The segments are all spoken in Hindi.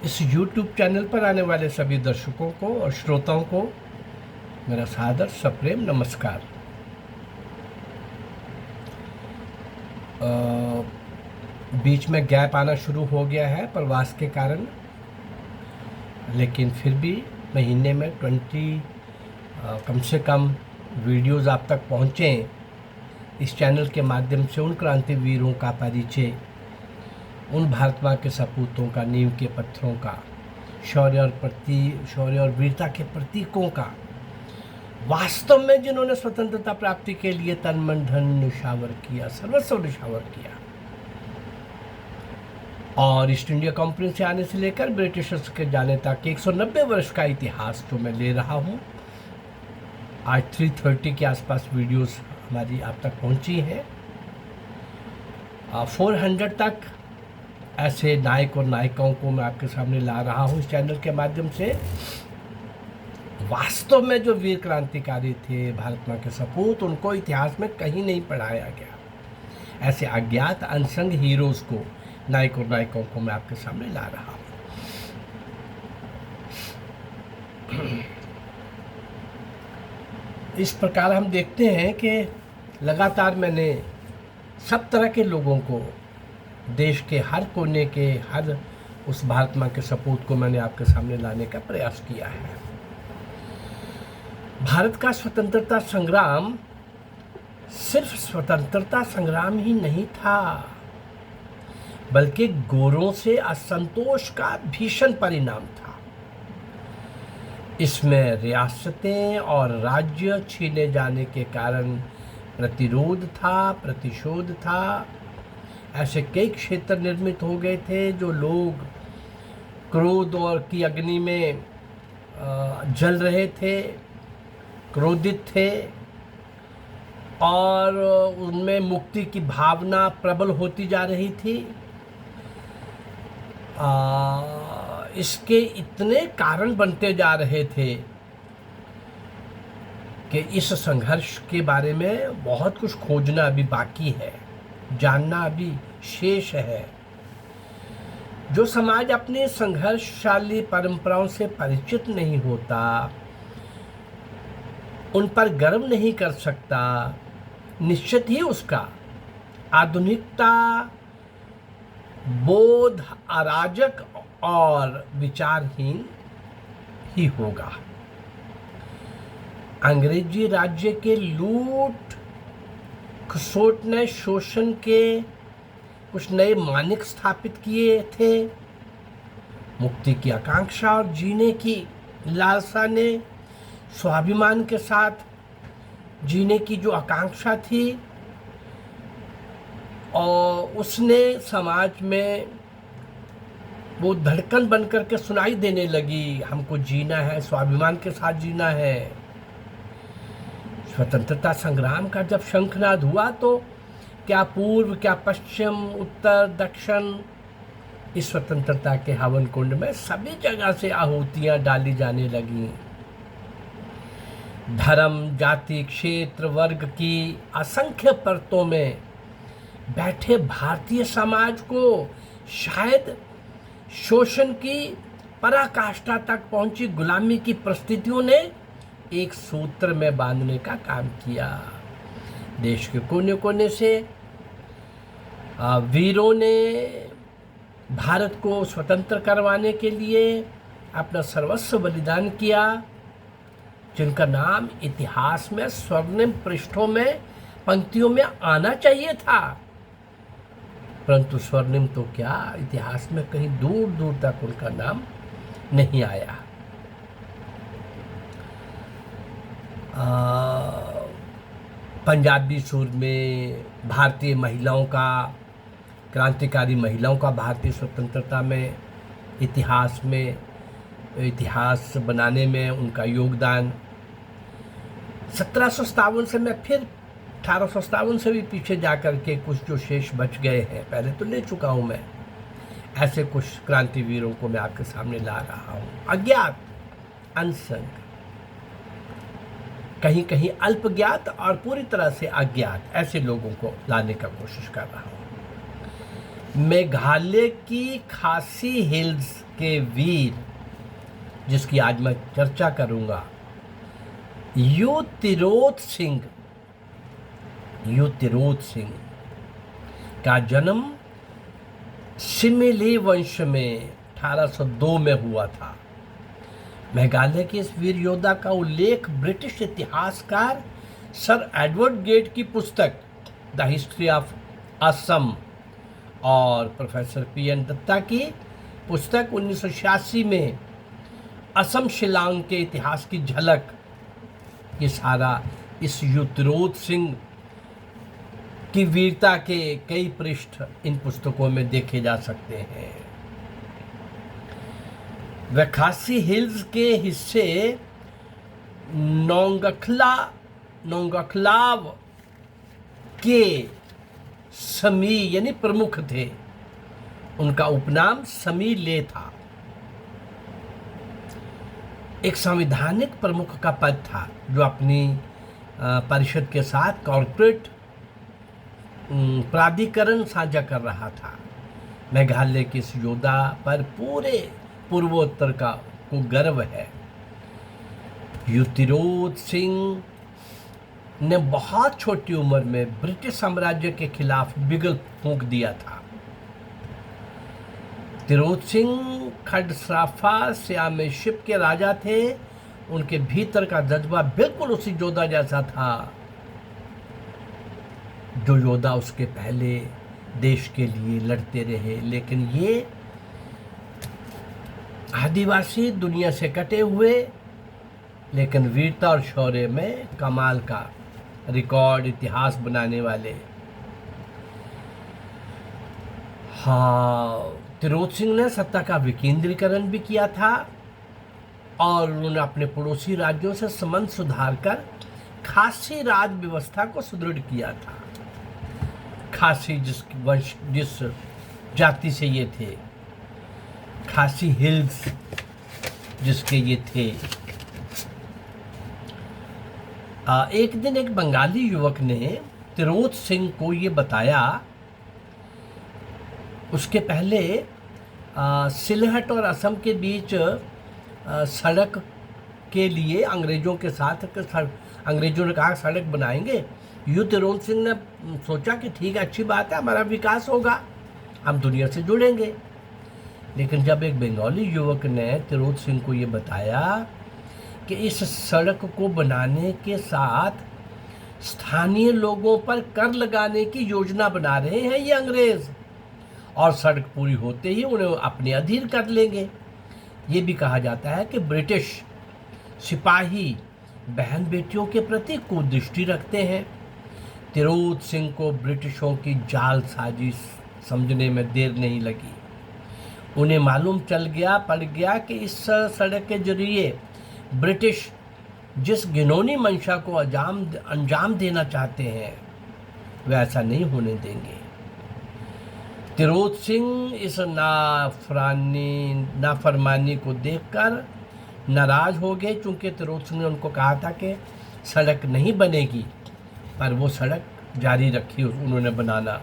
इस YouTube चैनल पर आने वाले सभी दर्शकों को और श्रोताओं को मेरा सादर सप्रेम नमस्कार। बीच में गैप आना शुरू हो गया है प्रवास के कारण, लेकिन फिर भी महीने में 20 कम से कम वीडियोस आप तक पहुँचें। इस चैनल के माध्यम से उन क्रांतिवीरों का परिचय, उन भारत माँ के सपूतों का, नींव के पत्थरों का, शौर्य और वीरता के प्रतीकों का, वास्तव में जिन्होंने स्वतंत्रता प्राप्ति के लिए तन मन धन निछावर किया, सर्वस्व निछावर किया, और ईस्ट इंडिया कंपनी से आने से लेकर ब्रिटिशर्स के जाने तक 190 वर्ष का इतिहास जो मैं ले रहा हूँ। आज 3:30 के आसपास वीडियोस हमारी आप तक पहुँची हैं। 400 तक ऐसे नायक और नायिकाओं को मैं आपके सामने ला रहा हूँ इस चैनल के माध्यम से। वास्तव में जो वीर क्रांतिकारी थे, भारत माँ के सपूत, उनको इतिहास में कहीं नहीं पढ़ाया गया। ऐसे अज्ञात अनसंग हीरोज़ को, नायक और नायिकाओं को मैं आपके सामने ला रहा हूँ। इस प्रकार हम देखते हैं कि लगातार मैंने सब तरह के लोगों को, देश के हर कोने के हर उस भारत माँ के सपूत को मैंने आपके सामने लाने का प्रयास किया है। भारत का स्वतंत्रता संग्राम सिर्फ स्वतंत्रता संग्राम ही नहीं था, बल्कि गोरों से असंतोष का भीषण परिणाम था। इसमें रियासतें और राज्य छीने जाने के कारण प्रतिरोध था, प्रतिशोध था। ऐसे कई क्षेत्र निर्मित हो गए थे जो लोग क्रोध और की अग्नि में जल रहे थे, क्रोधित थे, और उनमें मुक्ति की भावना प्रबल होती जा रही थी। इसके इतने कारण बनते जा रहे थे कि इस संघर्ष के बारे में बहुत कुछ खोजना अभी बाकी है, जानना अभी शेष है। जो समाज अपनी संघर्षशाली परंपराओं से परिचित नहीं होता, उन पर गर्व नहीं कर सकता, निश्चित ही उसका आधुनिकता बोध अराजक और विचारहीन ही होगा। अंग्रेजी राज्य के लूट खसोट ने शोषण के कुछ नए मानक स्थापित किए थे। मुक्ति की आकांक्षा और जीने की लालसा ने, स्वाभिमान के साथ जीने की जो आकांक्षा थी, और उसने समाज में वो धड़कन बन करके सुनाई देने लगी। हमको जीना है, स्वाभिमान के साथ जीना है। स्वतंत्रता संग्राम का जब शंखनाद हुआ तो क्या पूर्व, क्या पश्चिम, उत्तर, दक्षिण, इस स्वतंत्रता के हवन कुंड में सभी जगह से आहुतियां डाली जाने लगी। धर्म, जाति, क्षेत्र, वर्ग की असंख्य परतों में बैठे भारतीय समाज को शायद शोषण की पराकाष्ठा तक पहुंची गुलामी की परिस्थितियों ने एक सूत्र में बांधने का काम किया। देश के कोने कोने से वीरों ने भारत को स्वतंत्र करवाने के लिए अपना सर्वस्व बलिदान किया, जिनका नाम इतिहास में स्वर्णिम पृष्ठों में, पंक्तियों में आना चाहिए था। परंतु स्वर्णिम तो क्या, इतिहास में कहीं दूर दूर तक उनका नाम नहीं आया। पंजाबी सुर में भारतीय महिलाओं का, क्रांतिकारी महिलाओं का भारतीय स्वतंत्रता में, इतिहास बनाने में उनका योगदान 1757 से, मैं फिर 1857 से भी पीछे जाकर के कुछ जो शेष बच गए हैं, पहले तो ले चुका हूँ मैं, ऐसे कुछ क्रांतिवीरों को मैं आपके सामने ला रहा हूँ। अज्ञात, अनसंग, कहीं कहीं अल्पज्ञात और पूरी तरह से अज्ञात, ऐसे लोगों को लाने का कोशिश कर रहा हूँ। मेघालय की खासी हिल्स के वीर, जिसकी आज मैं चर्चा करूंगा, यू तिरोत सिंह का जन्म सिमिली वंश में 1802 में हुआ था। मेघालय के इस वीर योद्धा का उल्लेख ब्रिटिश इतिहासकार सर एडवर्ड गेट की पुस्तक द हिस्ट्री ऑफ असम और प्रोफेसर पी.एन. दत्ता की पुस्तक 1986 में असम शिलांग के इतिहास की झलक, ये सारा इस युतिरोत सिंह की वीरता के कई पृष्ठ इन पुस्तकों में देखे जा सकते हैं। वह खासी हिल्स के हिस्से नोंगखलाव के समी यानी प्रमुख थे। उनका उपनाम समी ले था। एक संवैधानिक प्रमुख का पद था जो अपनी परिषद के साथ कॉर्पोरेट प्राधिकरण साझा कर रहा था। मेघालय के इस योद्धा पर पूरे पूर्वोत्तर को गर्व है। युतिरोत सिंह ने बहुत छोटी उम्र में ब्रिटिश साम्राज्य के खिलाफ बिगल फूंक दिया था। तिरोत सिंह खडसराफा सियामेशिप के राजा थे। उनके भीतर का जज्बा बिल्कुल उसी योद्धा जैसा था जो योद्धा उसके पहले देश के लिए लड़ते रहे। लेकिन ये आदिवासी दुनिया से कटे हुए लेकिन वीरता और शौर्य में कमाल का रिकॉर्ड, इतिहास बनाने वाले। हाँ, तिरोत सिंह ने सत्ता का विकेंद्रीकरण भी किया था और उन्होंने अपने पड़ोसी राज्यों से संबंध सुधार कर खासी राज व्यवस्था को सुदृढ़ किया था। खासी जिस जाति से ये थे, खासी हिल्स जिसके ये थे। एक दिन एक बंगाली युवक ने तिरोत सिंह को ये बताया, उसके पहले सिलहट और असम के बीच सड़क के लिए अंग्रेजों के साथ अंग्रेजों ने कहा सड़क बनाएंगे। यू तिरोत सिंह ने सोचा कि ठीक है, अच्छी बात है, हमारा विकास होगा, हम दुनिया से जुड़ेंगे। लेकिन जब एक बंगाली युवक ने तिरोत सिंह को ये बताया कि इस सड़क को बनाने के साथ स्थानीय लोगों पर कर लगाने की योजना बना रहे हैं ये अंग्रेज, और सड़क पूरी होते ही उन्हें अपने अधीन कर लेंगे। ये भी कहा जाता है कि ब्रिटिश सिपाही बहन बेटियों के प्रति कुदृष्टि रखते हैं। तिरोत सिंह को ब्रिटिशों की जालसाजी समझने में देर नहीं लगी। उन्हें मालूम पड़ गया कि इस सड़क के जरिए ब्रिटिश जिस घिनौनी मंशा को अंजाम देना चाहते हैं वे ऐसा नहीं होने देंगे। तिरोत सिंह इस नाफरमानी को देखकर नाराज हो गए, क्योंकि तिरोत सिंह ने उनको कहा था कि सड़क नहीं बनेगी, पर वो सड़क जारी रखी उन्होंने बनाना।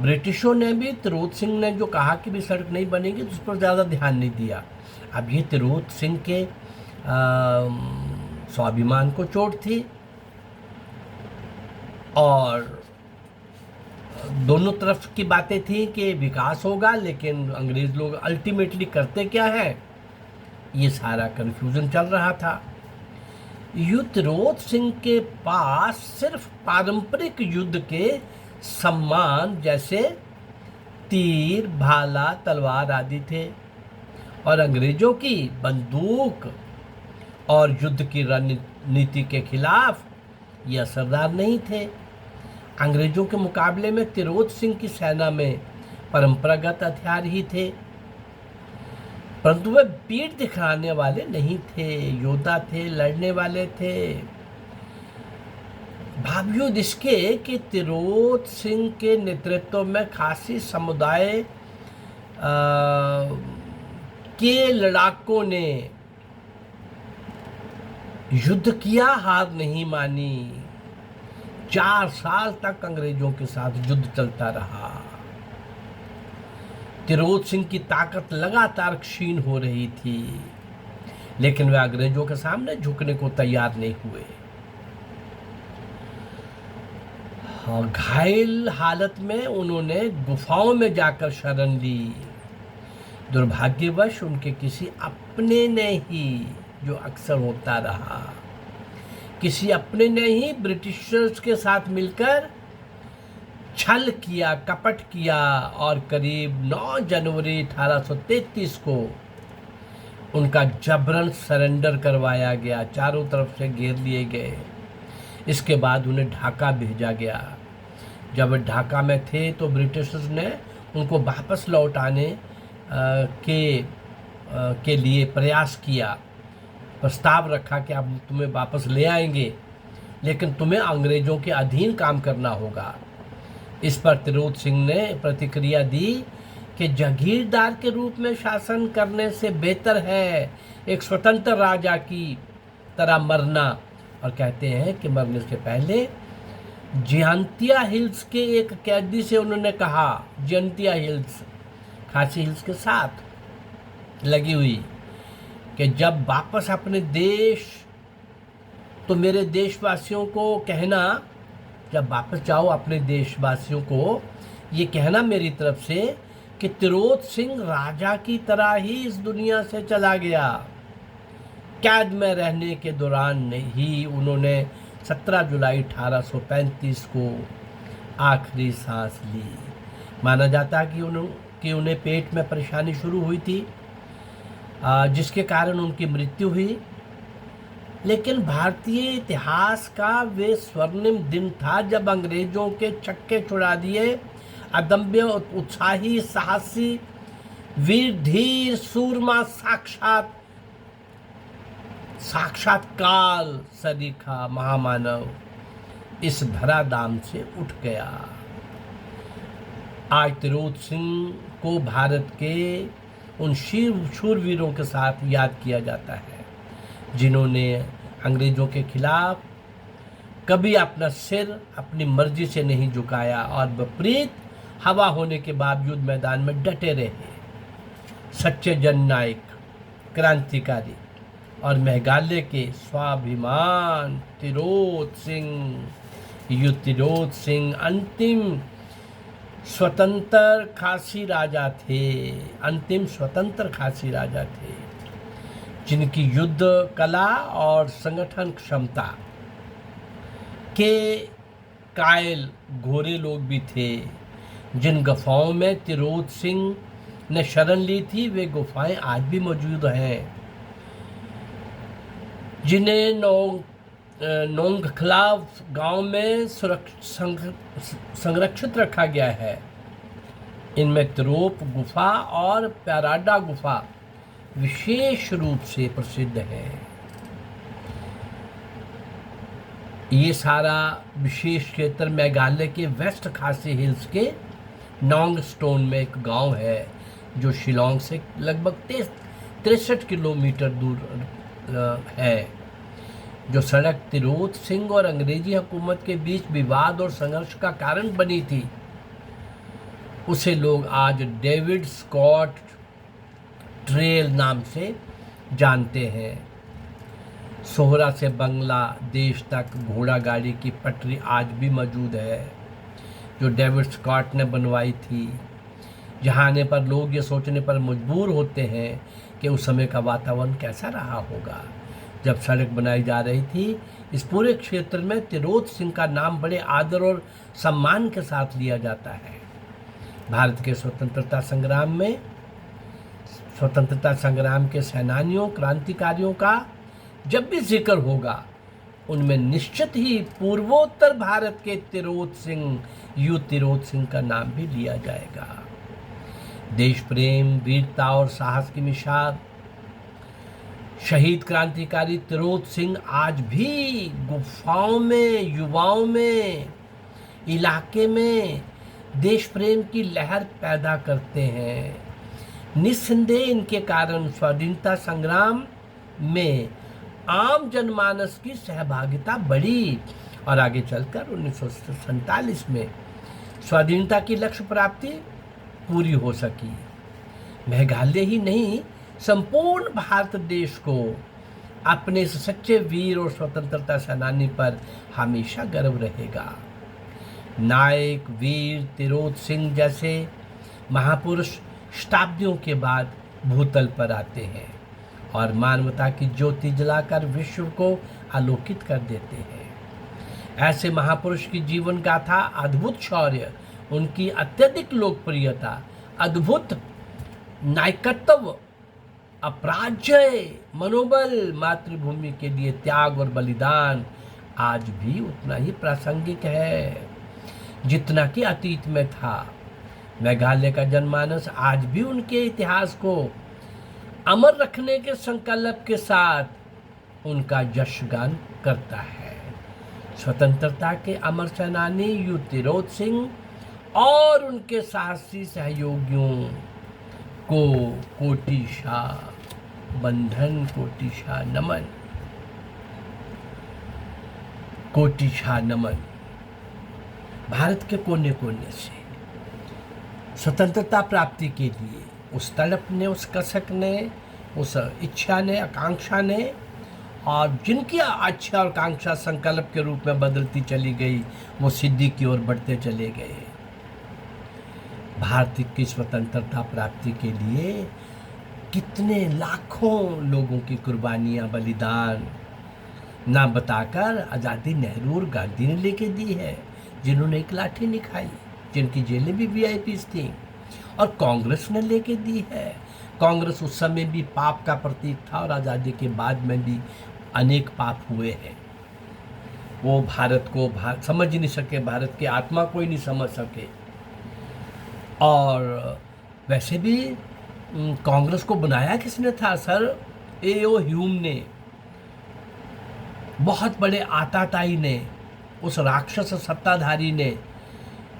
ब्रिटिशों ने भी तिरोत सिंह ने जो कहा कि भी सड़क नहीं बनेगी तो उस पर ज़्यादा ध्यान नहीं दिया। अब ये तिरोत सिंह के स्वाभिमान को चोट थी और दोनों तरफ की बातें थी कि विकास होगा, लेकिन अंग्रेज लोग अल्टीमेटली करते क्या है, ये सारा कन्फ्यूजन चल रहा था। युतिरोत सिंह के पास सिर्फ पारंपरिक युद्ध के सम्मान जैसे तीर, भाला, तलवार आदि थे और अंग्रेजों की बंदूक और युद्ध की रणनीति के खिलाफ ये असरदार नहीं थे। अंग्रेजों के मुकाबले में तिरोत सिंह की सेना में परंपरागत हथियार ही थे, परंतु वे पीठ दिखाने वाले नहीं थे, योद्धा थे, लड़ने वाले थे। बावजूद इसके कि तिरोत सिंह के नेतृत्व में खासी समुदाय के लड़ाकों ने युद्ध किया, हार नहीं मानी। 4 साल तक अंग्रेजों के साथ युद्ध चलता रहा। तिरोध सिंह की ताकत लगातार क्षीण हो रही थी, लेकिन वे अंग्रेजों के सामने झुकने को तैयार नहीं हुए। घायल हालत में उन्होंने गुफाओं में जाकर शरण ली। दुर्भाग्यवश उनके किसी अपने ने ही, जो अक्सर होता रहा, किसी अपने ने ही ब्रिटिशर्स के साथ मिलकर छल किया, कपट किया और करीब 9 जनवरी 1833 को उनका जबरन सरेंडर करवाया गया। चारों तरफ से घेर लिए गए। इसके बाद उन्हें ढाका भेजा गया। जब ढाका में थे तो ब्रिटिशर्स ने उनको वापस लौटाने के लिए प्रयास किया। प्रस्ताव रखा कि अब तुम्हें वापस ले आएंगे, लेकिन तुम्हें अंग्रेज़ों के अधीन काम करना होगा। इस पर तिरोध सिंह ने प्रतिक्रिया दी कि जागीरदार के रूप में शासन करने से बेहतर है एक स्वतंत्र राजा की तरह मरना। और कहते हैं कि मरने से पहले जयंतिया हिल्स के एक कैदी से उन्होंने कहा, जयंतिया हिल्स खासी हिल्स के साथ लगी हुई, कि जब वापस अपने देश, तो मेरे देशवासियों को कहना, जब वापस जाओ अपने देशवासियों को ये कहना मेरी तरफ से कि तिरोध सिंह राजा की तरह ही इस दुनिया से चला गया। कैद में रहने के दौरान ही उन्होंने 17 जुलाई 1835 को आखिरी सांस ली। माना जाता है कि उन्हें पेट में परेशानी शुरू हुई थी, जिसके कारण उनकी मृत्यु हुई। लेकिन भारतीय इतिहास का वे स्वर्णिम दिन था जब अंग्रेजों के छक्के छुड़ा दिए अदम्य उत्साही साहसी वीर धीर सूरमा साक्षात काल सरीखा महामानव इस धराधाम से उठ गया। आज तिरोध सिंह को भारत के उन शूरवीरों के साथ याद किया जाता है जिन्होंने अंग्रेजों के खिलाफ कभी अपना सिर अपनी मर्जी से नहीं झुकाया और विपरीत हवा होने के बावजूद मैदान में डटे रहे। सच्चे जननायक, क्रांतिकारी और मेघालय के स्वाभिमान तिरोध सिंह अंतिम स्वतंत्र खासी राजा थे, जिनकी युद्ध कला और संगठन क्षमता के कायल घोरे लोग भी थे। जिन गुफाओं में तिरोध सिंह ने शरण ली थी वे गुफाएं आज भी मौजूद हैं, जिन्हें नोंगखलाव गांव में संरक्षित रखा गया है। इनमें तिरोप गुफा और प्याराडा गुफा विशेष रूप से प्रसिद्ध है। ये सारा विशेष क्षेत्र मेघालय के वेस्ट खासी हिल्स के नोंग स्टोन में एक गांव है जो शिलोंग से लगभग 63 किलोमीटर दूर है। जो सड़क तिरोध सिंह और अंग्रेजी हुकूमत के बीच विवाद और संघर्ष का कारण बनी थी, उसे लोग आज डेविड स्कॉट ट्रेल नाम से जानते हैं। सोहरा से बांग्लादेश तक घोड़ा गाड़ी की पटरी आज भी मौजूद है, जो डेविड स्कॉट ने बनवाई थी। जहाँ आने पर लोग ये सोचने पर मजबूर होते हैं कि उस समय का वातावरण कैसा रहा होगा जब सड़क बनाई जा रही थी। इस पूरे क्षेत्र में तिरोध सिंह का नाम बड़े आदर और सम्मान के साथ लिया जाता है। भारत के स्वतंत्रता संग्राम के सेनानियों, क्रांतिकारियों का जब भी जिक्र होगा, उनमें निश्चित ही पूर्वोत्तर भारत के तिरोध सिंह का नाम भी लिया जाएगा। देश प्रेम, वीरता और साहस की मिसाल शहीद क्रांतिकारी तिरोध सिंह आज भी गुफाओं में, युवाओं में, इलाके में देश प्रेम की लहर पैदा करते हैं। निस्संदेह इनके कारण स्वाधीनता संग्राम में आम जनमानस की सहभागिता बढ़ी और आगे चलकर 1947 में स्वाधीनता की लक्ष्य प्राप्ति पूरी हो सकी। मेघालय ही नहीं, संपूर्ण भारत देश को अपने इस सच्चे वीर और स्वतंत्रता सेनानी पर हमेशा गर्व रहेगा। नायक वीर तिरोत सिंह जैसे महापुरुष शताब्दियों के बाद भूतल पर आते हैं और मानवता की ज्योति जलाकर विश्व को आलोकित कर देते हैं। ऐसे महापुरुष की जीवन गाथा, अद्भुत शौर्य, उनकी अत्यधिक लोकप्रियता, अद्भुत नायकत्व, अपराजय मनोबल, मातृभूमि के लिए त्याग और बलिदान आज भी उतना ही प्रासंगिक है जितना कि अतीत में था। मेघालय का जनमानस आज भी उनके इतिहास को अमर रखने के संकल्प के साथ उनका यशगान करता है। स्वतंत्रता के अमर सेनानी यू तिरोत सिंह और उनके साहसी सहयोगियों को कोटिशा बंधन, कोटिशा नमन, कोटिशा नमन। भारत के कोने कोने से स्वतंत्रता प्राप्ति के लिए उस तड़प ने, उस कसक ने, उस इच्छा ने, आकांक्षा ने, और जिनकी इच्छा और आकांक्षा संकल्प के रूप में बदलती चली गई, वो सिद्धि की ओर बढ़ते चले गए। भारत की स्वतंत्रता प्राप्ति के लिए कितने लाखों लोगों की कुर्बानियां, बलिदान ना बताकर आज़ादी नेहरू और गांधी ने लेके दी है, जिन्होंने एक लाठी नहीं खाई, जिनकी जेलें भी वीआईपीज़ थी, और कांग्रेस ने लेके दी है। कांग्रेस उस समय भी पाप का प्रतीक था और आज़ादी के बाद में भी अनेक पाप हुए हैं। वो भारत को समझ नहीं सके, भारत की आत्मा को ही नहीं समझ सके। और वैसे भी कांग्रेस को बनाया किसने था सर? A.O. ह्यूम ने, बहुत बड़े आताताई ने, उस राक्षस सत्ताधारी ने,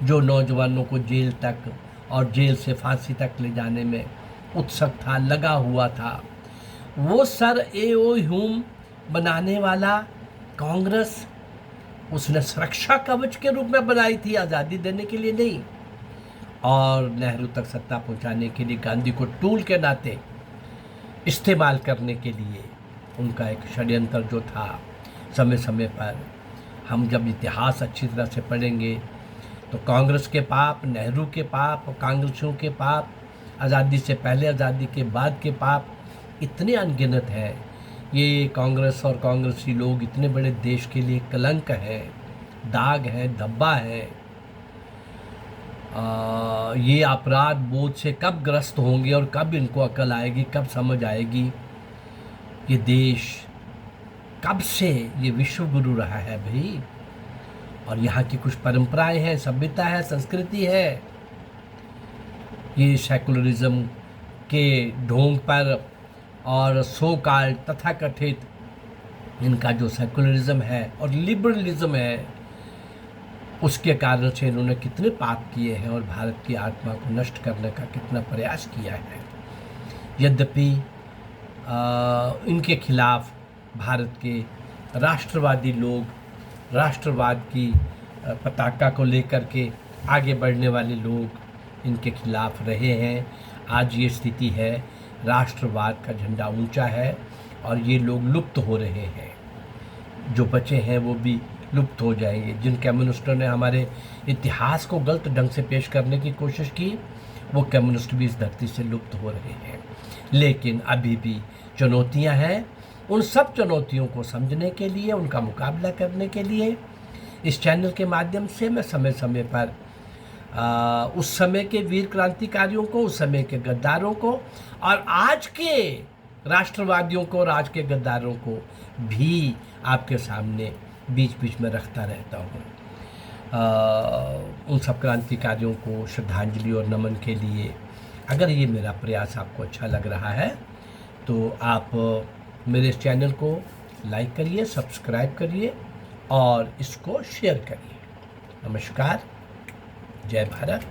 जो नौजवानों को जेल तक और जेल से फांसी तक ले जाने में उत्सुक था, लगा हुआ था। वो सर A.O. ह्यूम बनाने वाला कांग्रेस उसने सुरक्षा कवच के रूप में बनाई थी, आज़ादी देने के लिए नहीं। और नेहरू तक सत्ता पहुंचाने के लिए गांधी को टूल के नाते इस्तेमाल करने के लिए उनका एक षड्यंत्र जो था। समय समय पर हम जब इतिहास अच्छी तरह से पढ़ेंगे तो कांग्रेस के पाप, नेहरू के पाप, कांग्रेसियों के पाप, आज़ादी से पहले, आज़ादी के बाद के पाप इतने अनगिनत हैं। ये कांग्रेस और कांग्रेसी लोग इतने बड़े देश के लिए कलंक है, दाग है, धब्बा है। ये अपराध बोध से कब ग्रस्त होंगे और कब इनको अकल आएगी, कब समझ आएगी? ये देश कब से ये विश्व गुरु रहा है भाई, और यहाँ की कुछ परंपराएं हैं, सभ्यता है, संस्कृति है। ये सेकुलरिज्म के ढोंग पर और सो कॉल्ड तथाकथित इनका जो सेकुलरिज्म है और लिबरलिज्म है, उसके कारण से इन्होंने कितने पाप किए हैं और भारत की आत्मा को नष्ट करने का कितना प्रयास किया है। यद्यपि इनके खिलाफ भारत के राष्ट्रवादी लोग, राष्ट्रवाद की पताका को लेकर के आगे बढ़ने वाले लोग इनके खिलाफ रहे हैं। आज ये स्थिति है, राष्ट्रवाद का झंडा ऊंचा है और ये लोग लुप्त हो रहे हैं। जो बचे हैं वो भी लुप्त हो जाएंगे। जिन कम्युनिस्टों ने हमारे इतिहास को गलत ढंग से पेश करने की कोशिश की, वो कम्युनिस्ट भी इस धरती से लुप्त हो रहे हैं। लेकिन अभी भी चुनौतियां हैं। उन सब चुनौतियों को समझने के लिए, उनका मुकाबला करने के लिए इस चैनल के माध्यम से मैं समय समय पर उस समय के वीर क्रांतिकारियों को, उस समय के गद्दारों को और आज के राष्ट्रवादियों को और आज के गद्दारों को भी आपके सामने बीच बीच में रखता रहता हूँ। उन सब क्रांतिकारियों को श्रद्धांजलि और नमन के लिए अगर ये मेरा प्रयास आपको अच्छा लग रहा है तो आप मेरे इस चैनल को लाइक करिए, सब्सक्राइब करिए और इसको शेयर करिए। नमस्कार, जय भारत।